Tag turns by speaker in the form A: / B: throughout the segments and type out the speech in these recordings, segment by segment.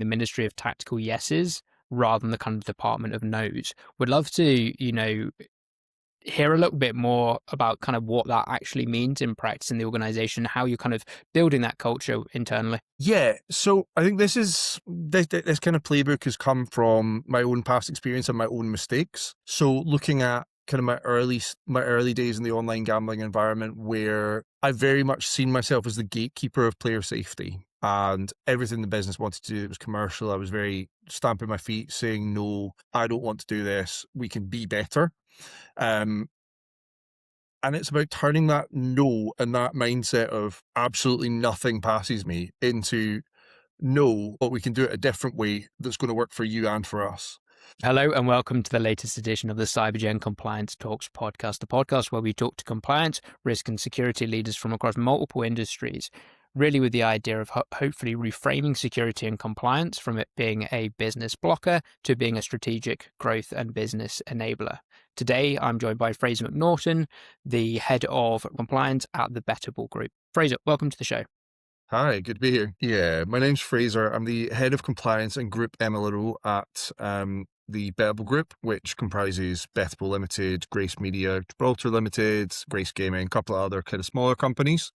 A: the ministry of tactical yeses rather than the kind of department of no's. Would love to, hear a little bit more about kind of what that actually means in practice in the organization, how you're kind of building that culture internally.
B: Yeah, so I think this kind of playbook has come from my own past experience and my own mistakes. So looking at kind of my early days in the online gambling environment, where I very much seen myself as the gatekeeper of player safety, and everything the business wanted to do was commercial. I was very stamping my feet, saying, "No, I don't want to do this. We can be better." Um, and it's about turning that no and that mindset of absolutely nothing passes me into no, but we can do it a different way that's going to work for you and for us.
A: Hello and welcome to the latest edition of the CybrGen Compliance Talks podcast, the podcast where we talk to compliance, risk and security leaders from across multiple industries, really with the idea of hopefully reframing security and compliance from it being a business blocker to being a strategic growth and business enabler. Today, I'm joined by Frazer McNaughton, the head of compliance at the Betable Group. Frazer, welcome to the show.
B: Hi, good to be here. Yeah, my name's Frazer. I'm the head of compliance and group MLRO at the Betable Group, which comprises Betable Limited, Grace Media, Gibraltar Limited, Grace Gaming, a couple of other kind of smaller companies.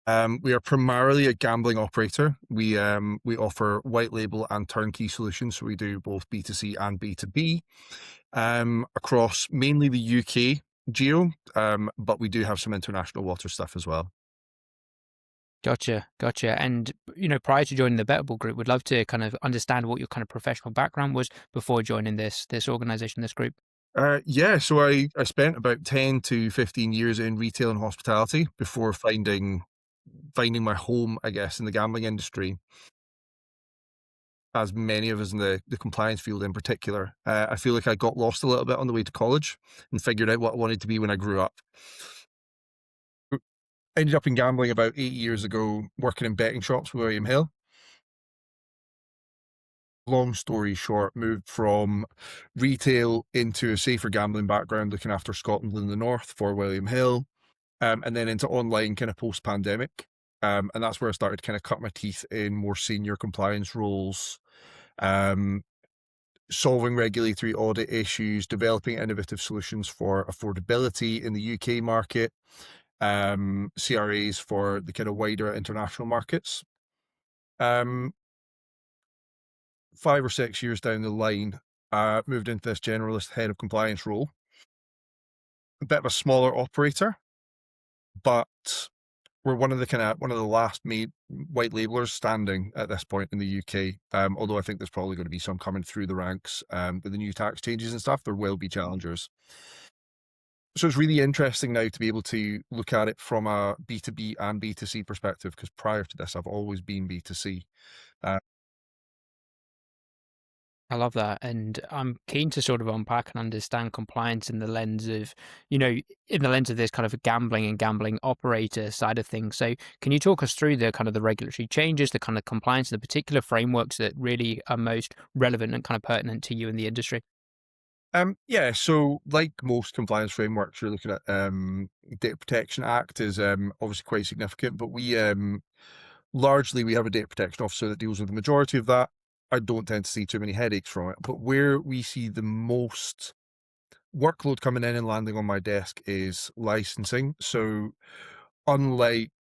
B: We are primarily a gambling operator. We offer white label and turnkey solutions, so we do both B2C and B2B across mainly the UK geo, but we do have some international water stuff as well.
A: Gotcha. And, prior to joining the Betable Group, would love to kind of understand what your kind of professional background was before joining this organization, this group.
B: So I spent about 10 to 15 years in retail and hospitality before finding my home, I guess, in the gambling industry, as many of us in the compliance field in particular. I feel like I got lost a little bit on the way to college and figured out what I wanted to be when I grew up. Ended up in gambling about 8 years ago, working in betting shops with William Hill. Long story short, moved from retail into a safer gambling background, looking after Scotland and the North for William Hill, and then into online kind of post-pandemic. And that's where I started to kind of cut my teeth in more senior compliance roles, solving regulatory audit issues, developing innovative solutions for affordability in the UK market, CRAs for the kind of wider international markets. 5 or 6 years down the line, moved into this generalist head of compliance role. A bit of a smaller operator, but we're one of the last made white labelers standing at this point in the UK. Although I think there's probably going to be some coming through the ranks with the new tax changes and stuff. There will be challengers. So it's really interesting now to be able to look at it from a B2B and B2C perspective, because prior to this, I've always been B2C.
A: I love that. And I'm keen to sort of unpack and understand compliance in the lens of, in the lens of this kind of gambling and gambling operator side of things. So can you talk us through the kind of the regulatory changes, the kind of compliance, the particular frameworks that really are most relevant and kind of pertinent to you in the industry?
B: So like most compliance frameworks, you're looking at Data Protection Act is obviously quite significant, but we largely we have a data protection officer that deals with the majority of that. I don't tend to see too many headaches from it, but where we see the most workload coming in and landing on my desk is licensing. So unlike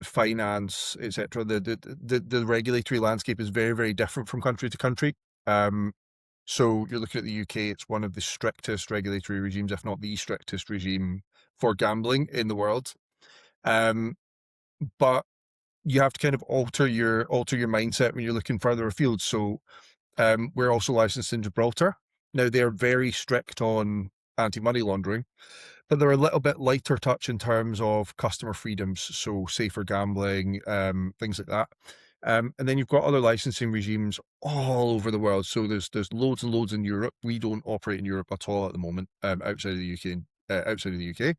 B: finance, etc., the regulatory landscape is very, very different from country to country. So you're looking at the UK, it's one of the strictest regulatory regimes, if not the strictest regime for gambling in the world. But you have to kind of alter your mindset when you're looking further afield. So we're also licensed in Gibraltar. Now they're very strict on anti-money laundering, but they're a little bit lighter touch in terms of customer freedoms, so safer gambling, things like that. And then you've got other licensing regimes all over the world. So there's loads and loads in Europe. We don't operate in Europe at all at the moment, outside of the UK.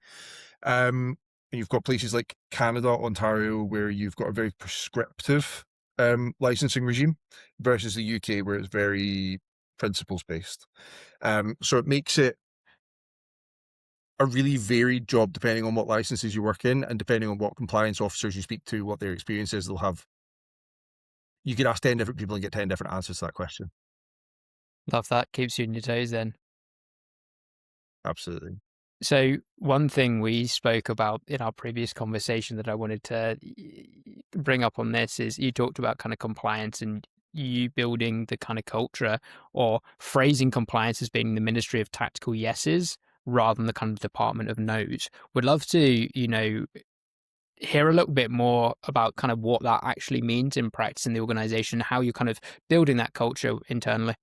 B: And you've got places like Canada, Ontario, where you've got a very prescriptive licensing regime versus the UK, where it's very principles based. So it makes it a really varied job depending on what licenses you work in and depending on what compliance officers you speak to, what their experience is. They'll have you could ask 10 different people and get 10 different answers to that question.
A: Love that. Keeps you on your toes then.
B: Absolutely.
A: So one thing we spoke about in our previous conversation that I wanted to bring up on this is you talked about kind of compliance and you building the kind of culture or phrasing compliance as being the ministry of tactical yeses rather than the kind of department of no's. Would love to, hear a little bit more about kind of what that actually means in practice in the organization, how you're kind of building that culture internally.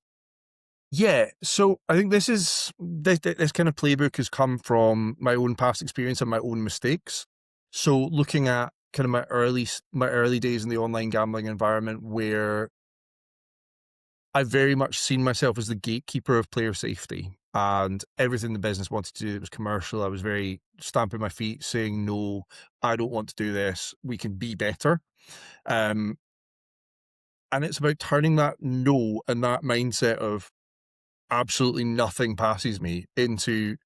B: Yeah, so I think this kind of playbook has come from my own past experience and my own mistakes. So looking at kind of my early days in the online gambling environment, where I very much seen myself as the gatekeeper of player safety, and everything the business wanted to do was commercial. I was very stamping my feet, saying, "No, I don't want to do this. We can be better." Um, and it's about turning that no and that mindset of absolutely nothing passes me into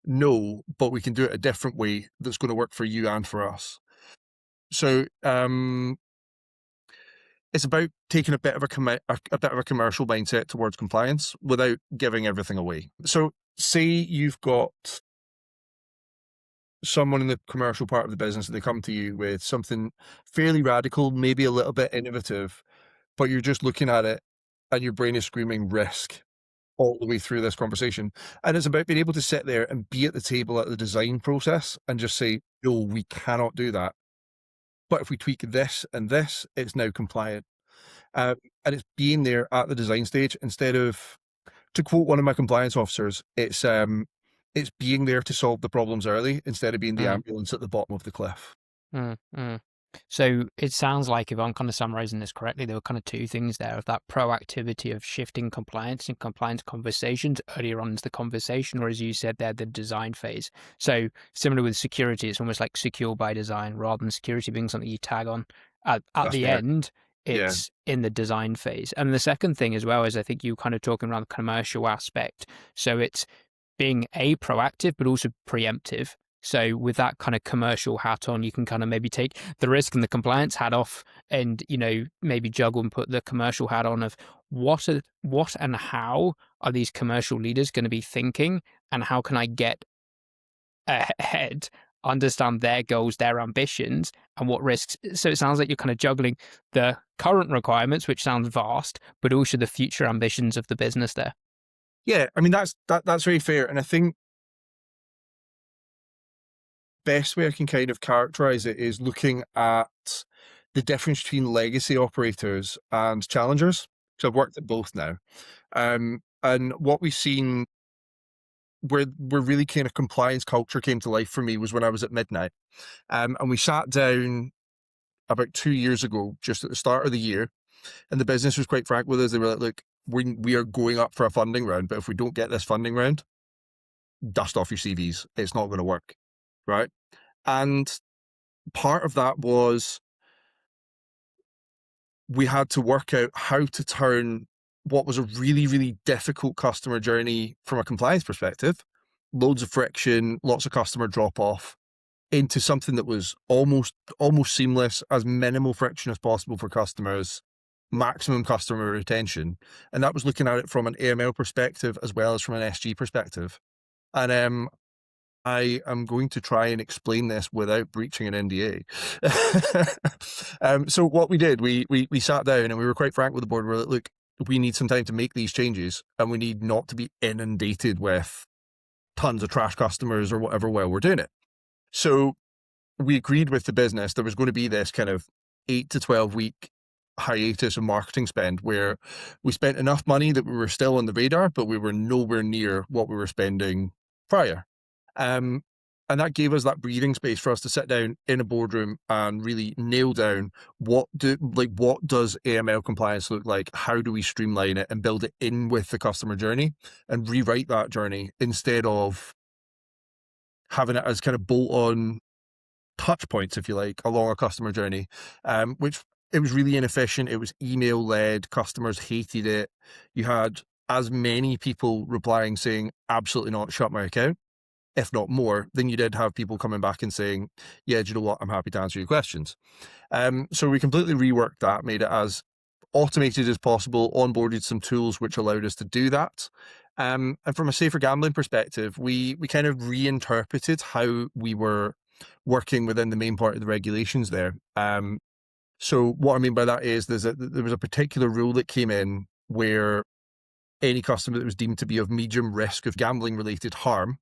B: no, but we can do it a different way that's going to work for you and for us. So it's about taking a bit of a bit of a commercial mindset towards compliance without giving everything away. So say you've got someone in the commercial part of the business and they come to you with something fairly radical, maybe a little bit innovative, but you're just looking at it and your brain is screaming risk all the way through this conversation. And it's about being able to sit there and be at the table at the design process and just say, no, we cannot do that. But if we tweak this and this, it's now compliant. And it's being there at the design stage instead of, to quote one of my compliance officers, it's being there to solve the problems early instead of being the
A: Mm,
B: ambulance at the bottom of the cliff.
A: mm, mm. So it sounds like, if I'm kind of summarizing this correctly, there were kind of two things there of that proactivity of shifting compliance and compliance conversations earlier on into the conversation, or as you said there, the design phase. So similar with security, it's almost like secure by design rather than security being something you tag on at
B: That's
A: the
B: fair.
A: end.
B: Yeah.
A: It's in the design phase. And the second thing as well is I think you kind of talking around the commercial aspect. So it's being proactive, but also preemptive. So with that kind of commercial hat on, you can kind of maybe take the risk and the compliance hat off and, maybe juggle and put the commercial hat on of what and how are these commercial leaders going to be thinking and how can I get ahead, understand their goals, their ambitions and what risks. So it sounds like you're kind of juggling the current requirements, which sounds vast, but also the future ambitions of the business there.
B: Yeah. I mean, that's very fair. And I think best way I can kind of characterize it is looking at the difference between legacy operators and challengers. So I've worked at both now. And what we've seen where really kind of compliance culture came to life for me was when I was at Midnight. And we sat down about 2 years ago, just at the start of the year, and the business was quite frank with us. They were like, look, we are going up for a funding round, but if we don't get this funding round, dust off your CVs. It's not going to work. Right. And part of that was we had to work out how to turn what was a really, really difficult customer journey from a compliance perspective, loads of friction, lots of customer drop off, into something that was almost seamless, as minimal friction as possible for customers, maximum customer retention. And that was looking at it from an AML perspective as well as from an SG perspective. And I am going to try and explain this without breaching an NDA. So what we did, we sat down and we were quite frank with the board. We're like, look, we need some time to make these changes and we need not to be inundated with tons of trash customers or whatever while we're doing it. So we agreed with the business there was going to be this kind of 8 to 12 week hiatus of marketing spend where we spent enough money that we were still on the radar, but we were nowhere near what we were spending prior. And that gave us that breathing space for us to sit down in a boardroom and really nail down what does AML compliance look like? How do we streamline it and build it in with the customer journey and rewrite that journey instead of having it as kind of bolt-on touch points, if you like, along a customer journey, which it was really inefficient. It was email led. Customers hated it. You had as many people replying saying, absolutely not, shut my account, if not more, than you did have people coming back and saying, yeah, do you know what? I'm happy to answer your questions. So we completely reworked that, made it as automated as possible, onboarded some tools which allowed us to do that. And from a safer gambling perspective, we kind of reinterpreted how we were working within the main part of the regulations there. So what I mean by that is there was a particular rule that came in where any customer that was deemed to be of medium risk of gambling related harm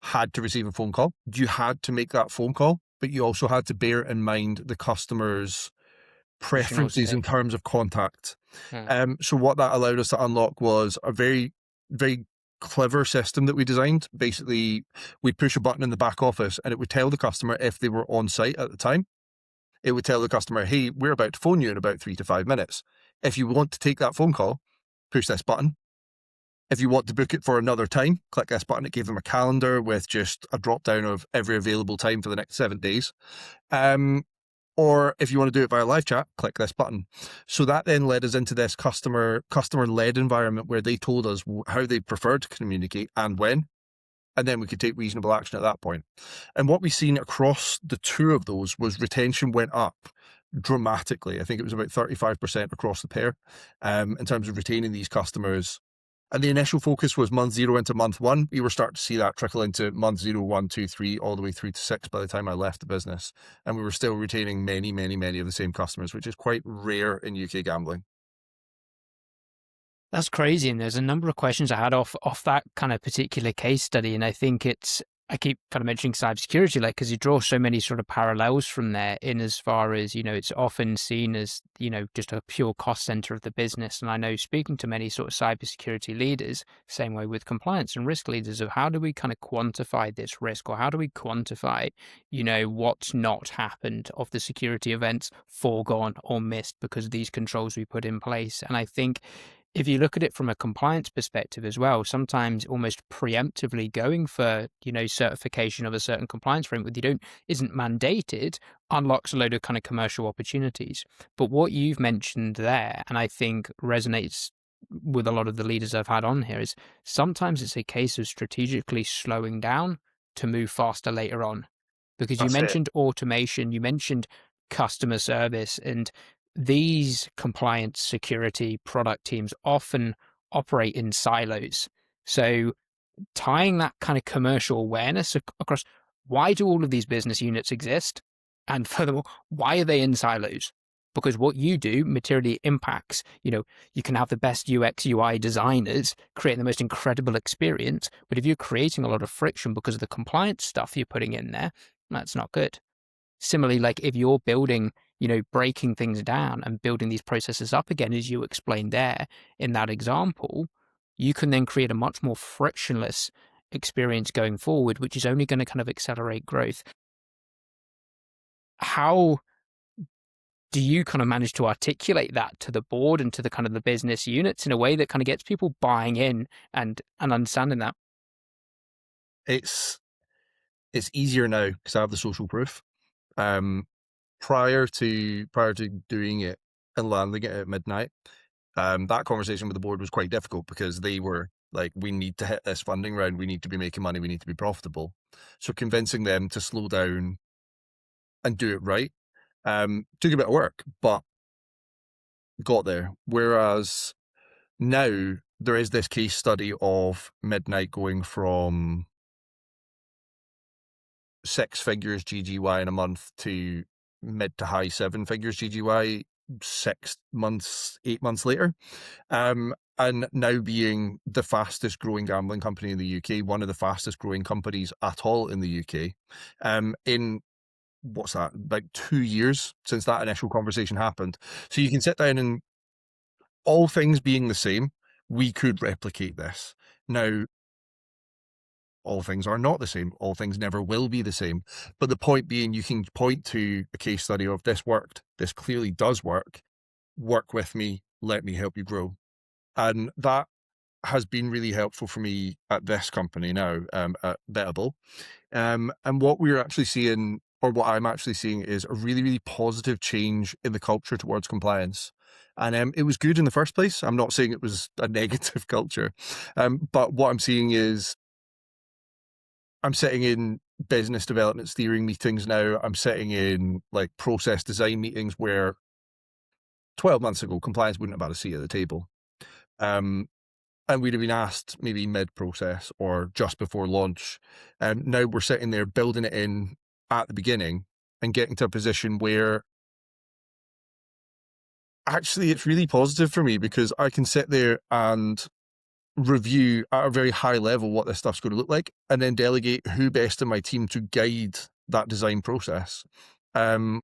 B: had to receive a phone call. You had to make that phone call, but you also had to bear in mind the customer's
A: Original
B: preferences in
A: state.
B: terms of contact.
A: Hmm.
B: So what that allowed us to unlock was a very, very clever system that we designed. Basically, we'd push a button in the back office and it would tell the customer if they were on site at the time. It would tell the customer, hey, we're about to phone you in about 3 to 5 minutes. If you want to take that phone call, push this button. If you want to book it for another time, click this button. It gave them a calendar with just a drop down of every available time for the next 7 days. Or if you want to do it via live chat, click this button. So that then led us into this customer-led environment where they told us how they preferred to communicate and when, and then we could take reasonable action at that point. And what we've seen across the two of those was retention went up dramatically. I think it was about 35% across the pair in terms of retaining these customers. And the initial focus was month 0 into month 1. We were starting to see that trickle into month 0, 1, 2, 3, all the way through to 6 by the time I left the business. And we were still retaining many, many, many of the same customers, which is quite rare in UK gambling.
A: That's crazy. And there's a number of questions I had off that kind of particular case study. And I think I keep kind of mentioning cybersecurity, like, because you draw so many sort of parallels from there in as far as, it's often seen as, just a pure cost center of the business. And I know speaking to many sort of cybersecurity leaders, same way with compliance and risk leaders, of how do we kind of quantify this risk, or how do we quantify, what's not happened of the security events foregone or missed because of these controls we put in place. And I think if you look at it from a compliance perspective as well, sometimes almost preemptively going for, certification of a certain compliance framework that isn't mandated unlocks a load of kind of commercial opportunities. But what you've mentioned there, and I think resonates with a lot of the leaders I've had on here, is sometimes it's a case of strategically slowing down to move faster later on. Because you
B: That's it.
A: mentioned automation, you mentioned customer service, and these compliance security product teams often operate in silos. So tying that kind of commercial awareness across, why do all of these business units exist? And furthermore, why are they in silos? Because what you do materially impacts, you can have the best UX UI designers create the most incredible experience, but if you're creating a lot of friction because of the compliance stuff you're putting in there, that's not good. Similarly, like if you're building, breaking things down and building these processes up again, as you explained there in that example, you can then create a much more frictionless experience going forward, which is only going to kind of accelerate growth. How do you kind of manage to articulate that to the board and to the kind of the business units in a way that kind of gets people buying in and understanding that?
B: It's easier now because I have the social proof. Um, prior to doing it and landing it at midnight, that conversation with the board was quite difficult because they were like, we need to hit this funding round, we need to be making money, we need to be profitable. So convincing them to slow down and do it right took a bit of work, but got there. Whereas now there is this case study of midnight going from 6 figures GGY in a month to mid to high 7 figures GGY 6 months, 8 months later. And now being the fastest growing gambling company in the UK, one of the fastest growing companies at all in the UK. In what's that, about 2 years since that initial conversation happened. So you can sit down and, all things being the same, we could replicate this. Now, all things are not the same. All things never will be the same. But the point being, you can point to a case study of this worked. This clearly does work. Work with me. Let me help you grow. And that has been really helpful for me at this company now, at Betable. And what we're actually seeing, or what I'm actually seeing, is a really, really positive change in the culture towards compliance. And it was good in the first place. I'm not saying it was a negative culture. But what I'm seeing is, I'm sitting in business development steering meetings now. I'm sitting in like process design meetings where 12 months ago, compliance wouldn't have had a seat at the table. And we'd have been asked maybe mid-process or just before launch. Now we're sitting there building it in at the beginning and getting to a position where actually it's really positive for me, because I can sit there and review at a very high level what this stuff's going to look like, and then delegate who best in my team to guide that design process. And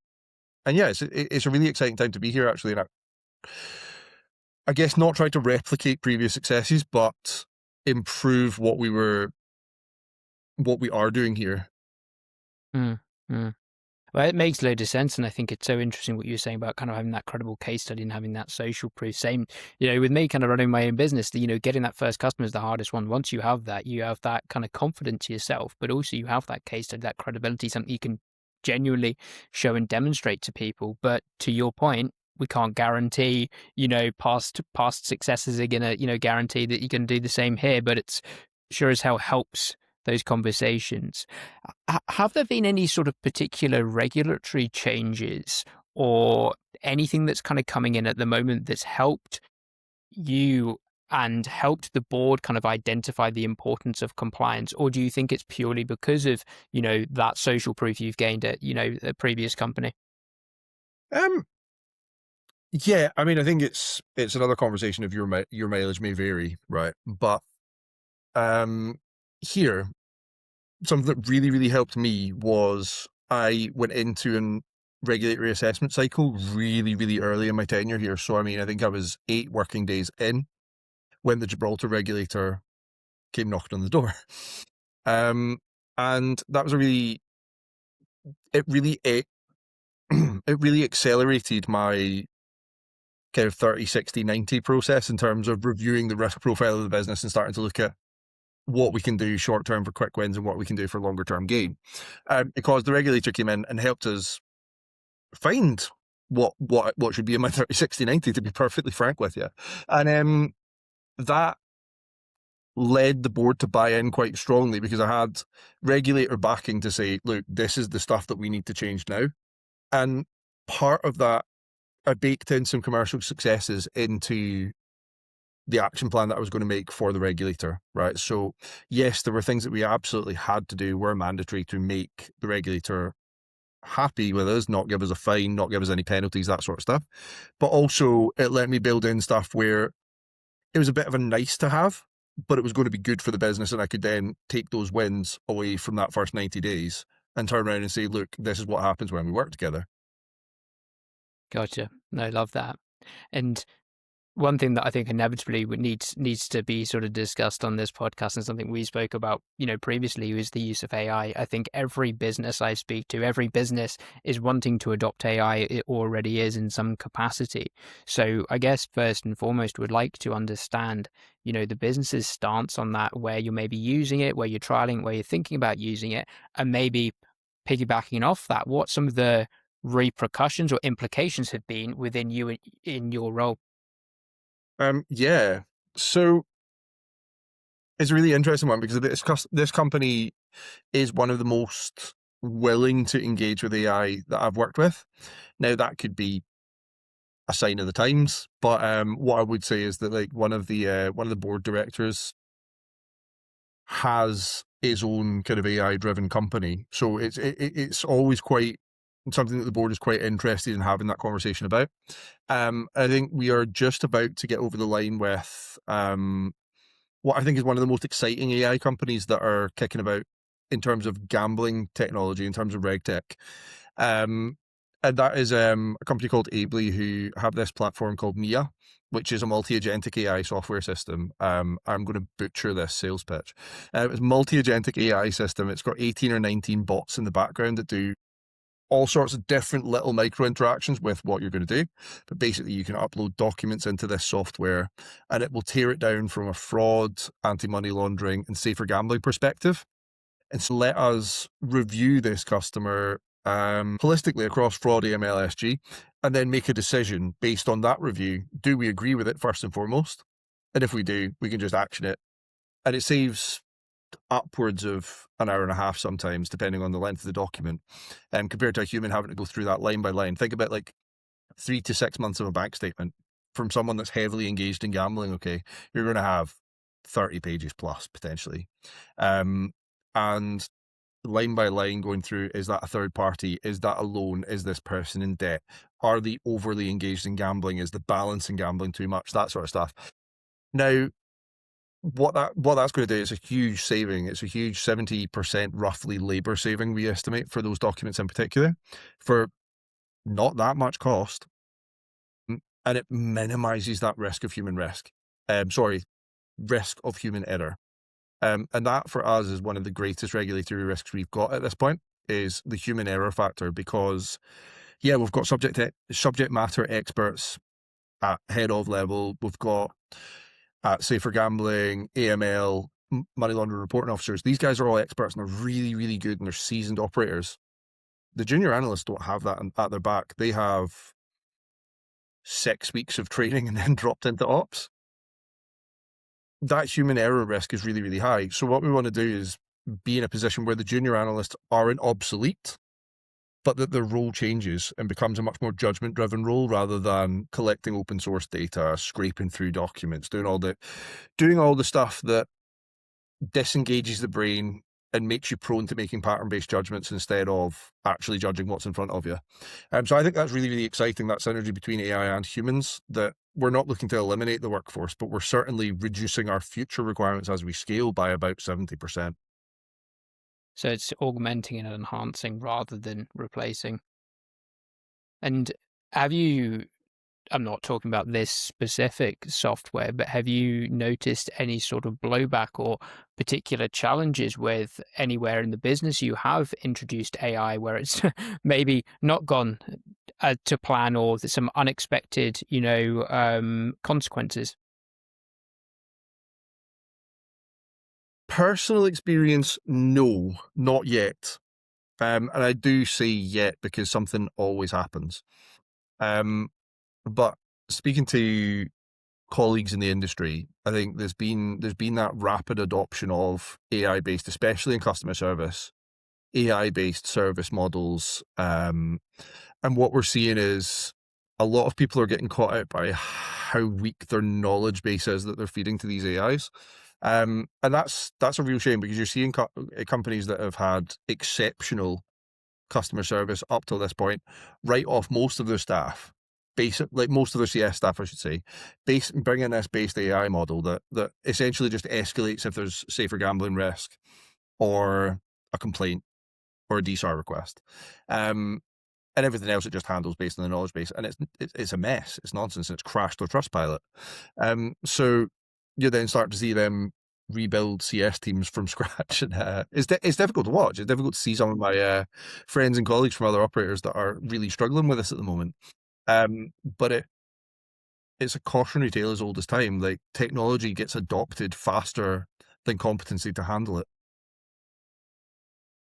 B: yeah, it's a really exciting time to be here, actually. And I guess not try to replicate previous successes, but improve what we are doing here.
A: Mm, mm. Well, it makes loads of sense, and I think it's so interesting what you're saying about kind of having that credible case study and having that social proof. Same, with me kind of running my own business, getting that first customer is the hardest one. Once you have that kind of confidence yourself, but also you have that case study, that credibility, something you can genuinely show and demonstrate to people. But to your point, we can't guarantee, past successes are gonna, guarantee that you can do the same here. But it's sure as hell helps those conversations. Have there been any sort of particular regulatory changes or anything that's kind of coming in at the moment that's helped you and helped the board kind of identify the importance of compliance? Or do you think it's purely because of, that social proof you've gained at, a previous company?
B: Um, yeah, I mean, I think it's another conversation of your mileage may vary, right? But here, something that really, really helped me was I went into an regulatory assessment cycle really, really early in my tenure here. So, I mean, I think I was 8 working days in when the Gibraltar regulator came knocking on the door. And that was it really, it really accelerated my kind of 30, 60, 90 process in terms of reviewing the risk profile of the business and starting to look at what we can do short term for quick wins and what we can do for longer term gain. Because the regulator came in and helped us find what should be in my 30, 60, 90, to be perfectly frank with you. And that led the board to buy in quite strongly, because I had regulator backing to say, look, this is the stuff that we need to change now. And part of that, I baked in some commercial successes into the action plan that I was going to make for the regulator, right? So yes, there were things that we absolutely had to do, were mandatory to make the regulator happy with us, not give us a fine, not give us any penalties, that sort of stuff. But also it let me build in stuff where it was a bit of a nice to have, but it was going to be good for the business. And I could then take those wins away from that first 90 days and turn around and say, look, this is what happens when we work together.
A: Gotcha. No, love that. And one thing that I think inevitably needs to be sort of discussed on this podcast, and something we spoke about, previously, is the use of AI. I think every business I speak to, every business is wanting to adopt AI. It already is in some capacity. So I guess first and foremost, would like to understand, the business's stance on that, where you're maybe using it, where you're trialing, where you're thinking about using it, and maybe piggybacking off that, what some of the repercussions or implications have been within you in your role.
B: Yeah. So it's a really interesting one, because this company is one of the most willing to engage with AI that I've worked with. Now, that could be a sign of the times, but what I would say is that, like, one of the board directors has his own kind of AI driven company, so it's always quite something that the board is quite interested in having that conversation about. I think we are just about to get over the line with what I think is one of the most exciting AI companies that are kicking about in terms of gambling technology, in terms of RegTech. And that is a company called Ably, who have this platform called Mia, which is a multi-agentic AI software system. I'm going to butcher this sales pitch. It's a multi-agentic AI system. It's got 18 or 19 bots in the background that do all sorts of different little micro interactions with what you're going to do. But basically, you can upload documents into this software and it will tear it down from a fraud, anti-money laundering, and safer gambling perspective. And so let us review this customer holistically across fraud, AML, SG, and then make a decision based on that review. Do we agree with it first and foremost? And if we do, we can just action it. And it saves upwards of an hour and a half sometimes, depending on the length of the document, compared to a human having to go through that line by line. Think about, like, 3 to 6 months of a bank statement from someone that's heavily engaged in gambling, okay, you're going to have 30 pages plus potentially. And line by line going through, is that a third party? Is that a loan? Is this person in debt? Are they overly engaged in gambling? Is the balance in gambling too much? That sort of stuff. Now, what that's going to do is a huge saving. It's a huge 70% roughly labor saving, we estimate, for those documents in particular, for not that much cost. And it minimizes that risk of human risk. Risk of human error. And that for us is one of the greatest regulatory risks we've got at this point, is the human error factor, because we've got subject matter experts at head of level. We've got at safer gambling, AML, money laundering reporting officers. These guys are all experts and they're really, really good and they're seasoned operators. The junior analysts don't have that at their back. They have 6 weeks of training and then dropped into ops. That human error risk is really, really high. So what we want to do is be in a position where the junior analysts aren't obsolete, but that their role changes and becomes a much more judgment-driven role rather than collecting open source data, scraping through documents, doing all the stuff that disengages the brain and makes you prone to making pattern-based judgments instead of actually judging what's in front of you. So I think that's really, really exciting, that synergy between AI and humans, that we're not looking to eliminate the workforce, but we're certainly reducing our future requirements as we scale by about 70%.
A: So it's augmenting and enhancing rather than replacing. And have you, I'm not talking about this specific software, but have you noticed any sort of blowback or particular challenges with anywhere in the business you have introduced AI where it's maybe not gone to plan, or there's some unexpected, consequences?
B: Personal experience, no, not yet. And I do say yet because something always happens. But speaking to colleagues in the industry, I think there's been that rapid adoption of AI-based, especially in customer service, AI-based service models. And what we're seeing is a lot of people are getting caught out by how weak their knowledge base is that they're feeding to these AIs. And that's a real shame, because you're seeing companies that have had exceptional customer service up till this point write off most of their staff, most of their CS staff, I should say, bring in this based AI model that essentially just escalates if there's safer gambling risk or a complaint or a DSAR request. And everything else it just handles based on the knowledge base. And it's a mess. It's nonsense. It's crashed their Trustpilot. So you then start to see them rebuild CS teams from scratch. And it's difficult to watch. It's difficult to see some of my friends and colleagues from other operators that are really struggling with this at the moment. But it's a cautionary tale as old as time. Like, technology gets adopted faster than competency to handle it.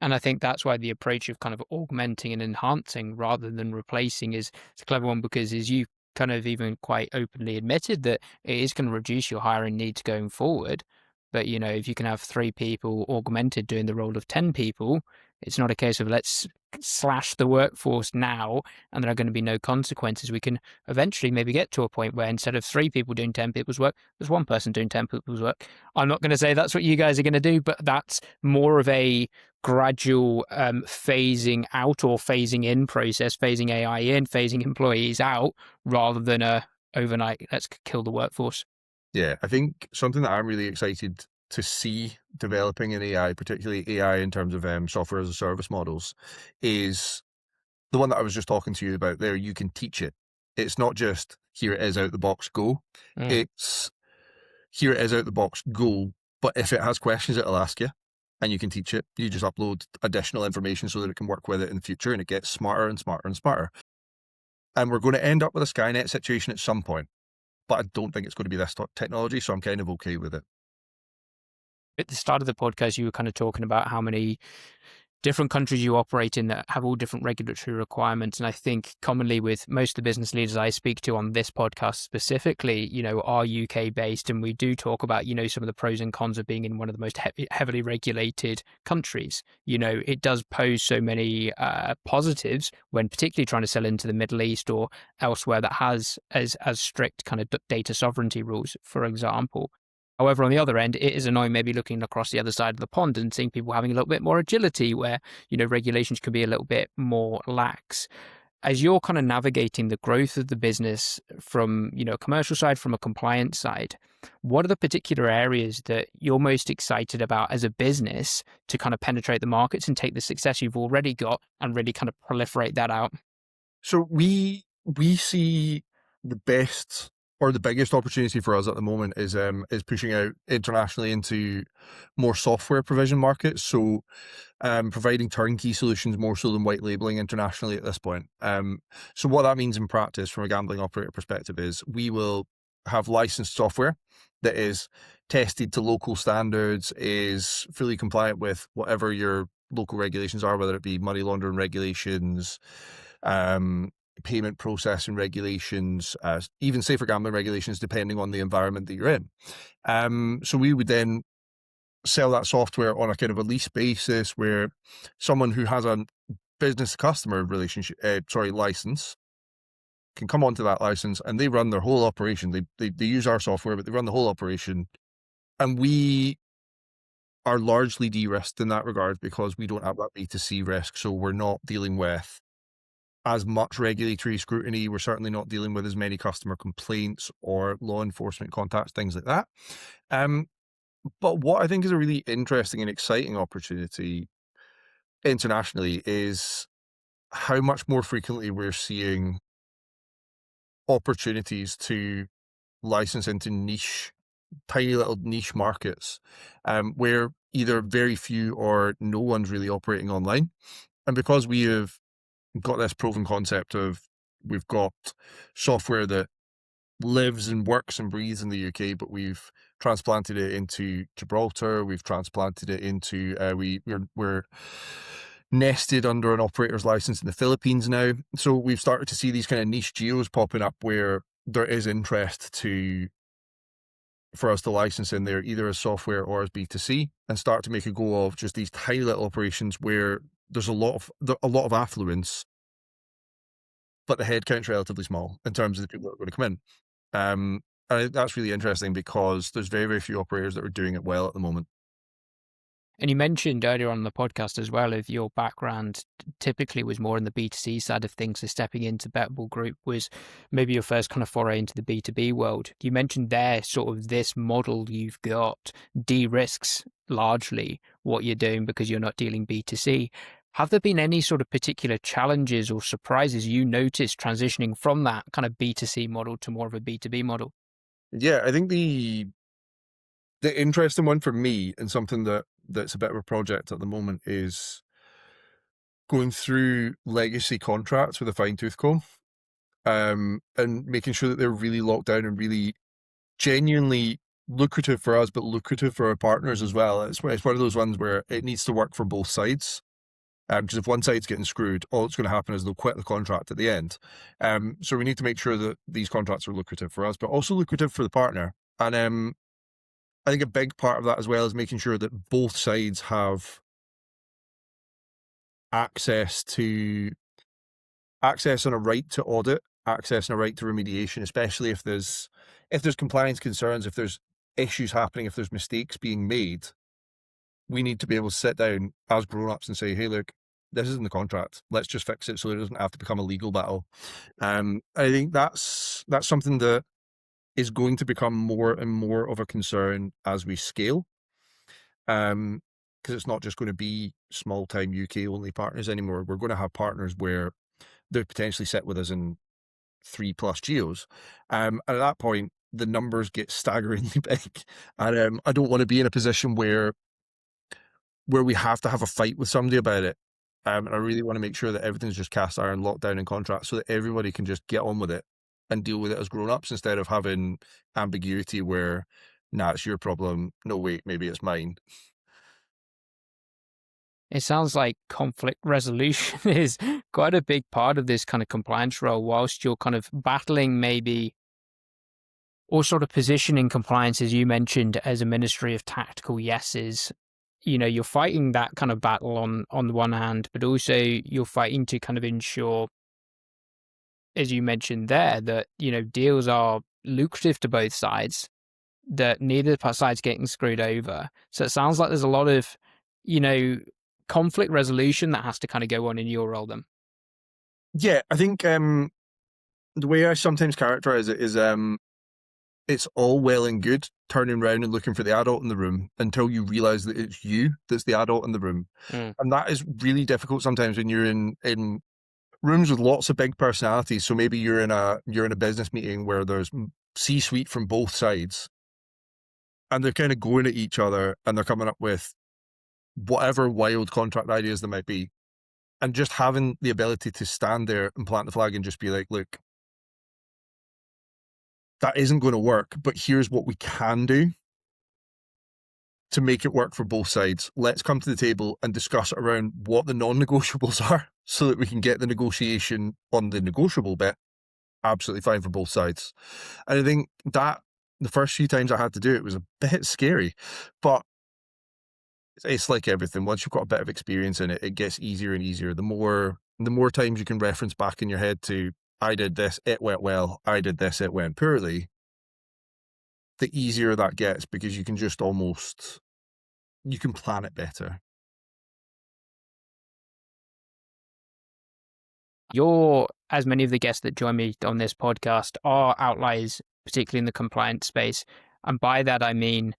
A: And I think that's why the approach of kind of augmenting and enhancing rather than replacing is a clever one, because as you kind of even quite openly admitted that it is going to reduce your hiring needs going forward. But, if you can have 3 people augmented doing the role of 10 people, it's not a case of let's slash the workforce now and there are going to be no consequences. We can eventually maybe get to a point where instead of 3 people doing 10 people's work, there's 1 person doing 10 people's work. I'm not going to say that's what you guys are going to do, but that's more of a gradual phasing out or phasing in process, phasing AI in, phasing employees out, rather than a overnight, let's kill the workforce.
B: Yeah, I think something that I'm really excited to see developing in AI, particularly AI in terms of software as a service models, is the one that I was just talking to you about there. You can teach it. It's not just here it is out the box, go. It's here it is out the box, go. But if it has questions, it'll ask you and you can teach it. You just upload additional information so that it can work with it in the future, and it gets smarter and smarter and smarter. And we're going to end up with a Skynet situation at some point, but I don't think it's going to be this technology, so I'm kind of okay with it.
A: At the start of the podcast, you were kind of talking about how many different countries you operate in that have all different regulatory requirements. And I think commonly with most of the business leaders I speak to on this podcast specifically, are UK based. And we do talk about, some of the pros and cons of being in one of the most heavily regulated countries. It does pose so many positives when particularly trying to sell into the Middle East or elsewhere that has as strict kind of data sovereignty rules, for example. However, on the other end, it is annoying maybe looking across the other side of the pond and seeing people having a little bit more agility where, regulations can be a little bit more lax. As you're kind of navigating the growth of the business from, a commercial side, from a compliance side, what are the particular areas that you're most excited about as a business to kind of penetrate the markets and take the success you've already got and really kind of proliferate that out?
B: So we see the best or the biggest opportunity for us at the moment is pushing out internationally into more software provision markets. So providing turnkey solutions more so than white labeling internationally at this point. So what that means in practice from a gambling operator perspective is we will have licensed software that is tested to local standards, is fully compliant with whatever your local regulations are, whether it be money laundering regulations, payment processing regulations, even safer gambling regulations, depending on the environment that you're in. So we would then sell that software on a kind of a lease basis where someone who has a business customer relationship, license, can come onto that license and they run their whole operation. They use our software, but they run the whole operation. And we are largely de-risked in that regard because we don't have that B2C risk. So we're not dealing with as much regulatory scrutiny. We're certainly not dealing with as many customer complaints or law enforcement contacts, things like that. But what I think is a really interesting and exciting opportunity internationally is how much more frequently we're seeing opportunities to license into tiny little niche markets, where either very few or no one's really operating online. And because we have got this proven concept of we've got software that lives and works and breathes in the UK, but we've transplanted it into Gibraltar. We've transplanted it into we're nested under an operator's license in the Philippines now. So we've started to see these kind of niche geos popping up where there is interest for us to license in there, either as software or as B2C, and start to make a go of just these tiny little operations where there's a lot of affluence, but the headcount's relatively small in terms of the people that are going to come in. And I think that's really interesting because there's very, very few operators that are doing it well at the moment.
A: And you mentioned earlier on the podcast as well, if your background typically was more in the B2C side of things, so stepping into Betable Group was maybe your first kind of foray into the B2B world. You mentioned there sort of this model you've got de-risks largely what you're doing because you're not dealing B2C. Have there been any sort of particular challenges or surprises you noticed transitioning from that kind of B2C model to more of a B2B model?
B: Yeah, I think the interesting one for me and something that's a bit of a project at the moment is going through legacy contracts with a fine-tooth comb, and making sure that they're really locked down and really genuinely lucrative for us, but lucrative for our partners as well. It's one of those ones where it needs to work for both sides. Because if one side's getting screwed, all that's going to happen is they'll quit the contract at the end. So we need to make sure that these contracts are lucrative for us, but also lucrative for the partner. And I think a big part of that as well is making sure that both sides have access and a right to audit, access and a right to remediation, especially if there's compliance concerns, if there's issues happening, if there's mistakes being made. We need to be able to sit down as grown-ups and say, hey, look, this is in the contract. Let's just fix it so it doesn't have to become a legal battle. I think that's something that is going to become more and more of a concern as we scale. Because it's not just going to be small-time UK-only partners anymore. We're going to have partners where they potentially sit with us in 3+ geos. And at that point, the numbers get staggeringly big. And I don't want to be in a position where we have to have a fight with somebody about it. And I really want to make sure that everything's just cast iron, locked down in contract so that everybody can just get on with it and deal with it as grown-ups instead of having ambiguity where, nah, it's your problem. No, wait, maybe it's mine.
A: It sounds like conflict resolution is quite a big part of this kind of compliance role, whilst you're kind of battling maybe or sort of positioning compliance, as you mentioned, as a ministry of tactical yeses. You're fighting that kind of battle on the one hand, but also you're fighting to kind of ensure, as you mentioned there, that, deals are lucrative to both sides, that neither side's getting screwed over. So it sounds like there's a lot of, you know, conflict resolution that has to kind of go on in your role then.
B: Yeah, I think the way I sometimes characterize it is it's all well and good turning around and looking for the adult in the room until you realize that it's you that's the adult in the room.
A: Mm.
B: And that is really difficult sometimes when you're in rooms with lots of big personalities. So maybe you're in a business meeting where there's C-suite from both sides, and they're kind of going at each other and they're coming up with whatever wild contract ideas there might be. And just having the ability to stand there and plant the flag and just be like, look, that isn't going to work, but here's what we can do to make it work for both sides. Let's come to the table and discuss around what the non-negotiables are so that we can get the negotiation on the negotiable bit absolutely fine for both sides. And I think that the first few times I had to do it was a bit scary, but it's like everything. Once you've got a bit of experience in it, it gets easier and easier. The more times you can reference back in your head to, I did this, it went well, I did this, it went poorly, the easier that gets, because you can just you can plan it better.
A: As many of the guests that join me on this podcast are outliers, particularly in the compliance space. And by that, I mean,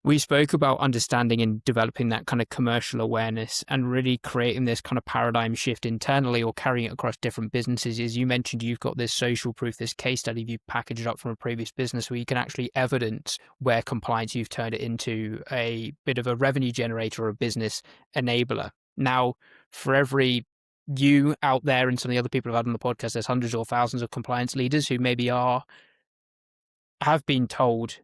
A: we spoke about understanding and developing that kind of commercial awareness and really creating this kind of paradigm shift internally or carrying it across different businesses. As you mentioned, you've got this social proof, this case study you've packaged up from a previous business where you can actually evidence where compliance, you've turned it into a bit of a revenue generator or a business enabler. Now, for every you out there and some of the other people I've had on the podcast, there's hundreds or thousands of compliance leaders who maybe have been told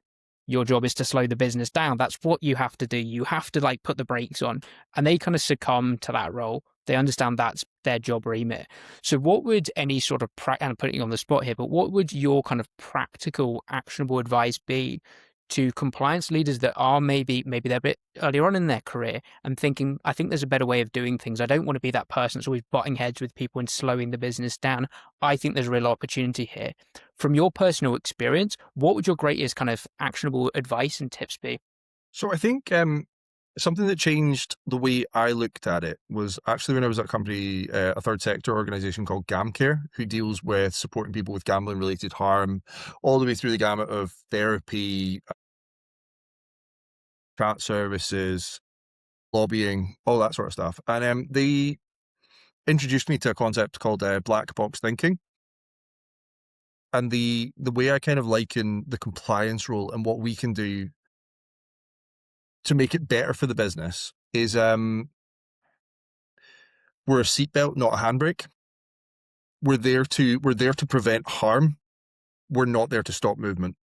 A: your job is to slow the business down. That's what you have to do. You have to put the brakes on, and they kind of succumb to that role. They understand that's their job remit. So what would any sort of, and I'm putting you on the spot here, but what would your kind of practical, actionable advice be to compliance leaders that are maybe they're a bit earlier on in their career and thinking, I think there's a better way of doing things. I don't want to be that person that's always butting heads with people and slowing the business down. I think there's a real opportunity here. From your personal experience, what would your greatest kind of actionable advice and tips be?
B: So I think something that changed the way I looked at it was actually when I was at a company, a third sector organization called GamCare, who deals with supporting people with gambling related harm, all the way through the gamut of therapy, chat services, lobbying, all that sort of stuff. And they introduced me to a concept called black box thinking. And the way I kind of liken the compliance role and what we can do to make it better for the business is we're a seatbelt, not a handbrake. We're there to prevent harm. We're not there to stop movement.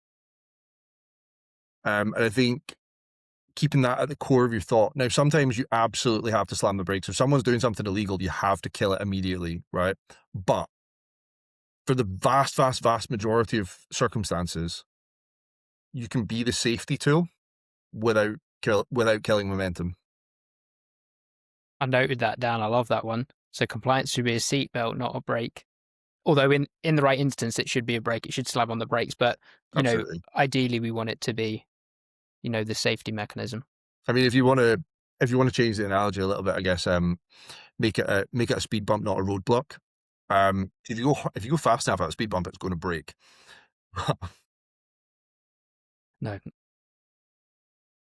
B: And I think keeping that at the core of your thought. Now, sometimes you absolutely have to slam the brakes. If someone's doing something illegal, you have to kill it immediately, right? But for the vast, vast, vast majority of circumstances, you can be the safety tool without killing momentum.
A: I noted that down. I love that one. So compliance should be a seatbelt, not a brake. Although in the right instance, it should be a brake. It should slap on the brakes. But,
B: Absolutely.
A: Ideally we want it to be, the safety mechanism.
B: I mean, if you want to change the analogy a little bit, I guess, make it a speed bump, not a roadblock. If you go fast enough at a speed bump, it's going to break.
A: No.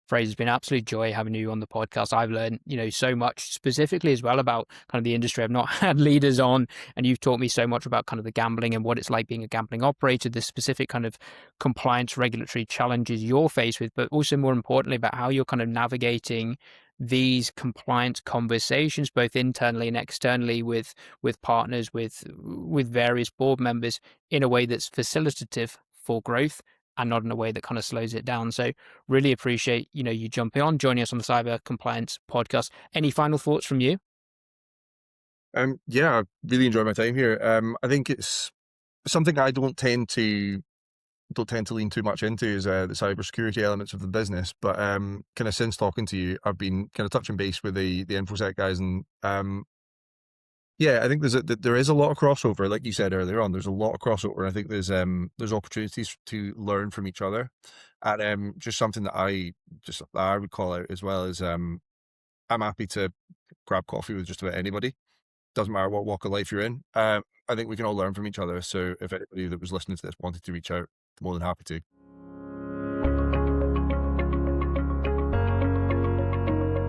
A: Frazer, it's been an absolute joy having you on the podcast. I've learned, so much specifically as well about kind of the industry. I've not had leaders on, and you've taught me so much about kind of the gambling and what it's like being a gambling operator, the specific kind of compliance regulatory challenges you're faced with, but also more importantly about how you're kind of navigating these compliance conversations, both internally and externally with partners, with various board members in a way that's facilitative for growth and not in a way that kind of slows it down. So really appreciate, you jumping on, joining us on the Cyber Compliance podcast. Any final thoughts from you?
B: Yeah, I really enjoy my time here. I think it's something I don't tend to lean too much into is the cybersecurity elements of the business. But kind of since talking to you, I've been kind of touching base with the infosec guys, and yeah, I think there is a lot of crossover, like you said earlier on. There's a lot of crossover. I think there's opportunities to learn from each other, and just something that I would call out as well is I'm happy to grab coffee with just about anybody. Doesn't matter what walk of life you're in. I think we can all learn from each other. So if anybody that was listening to this wanted to reach out, more than happy to.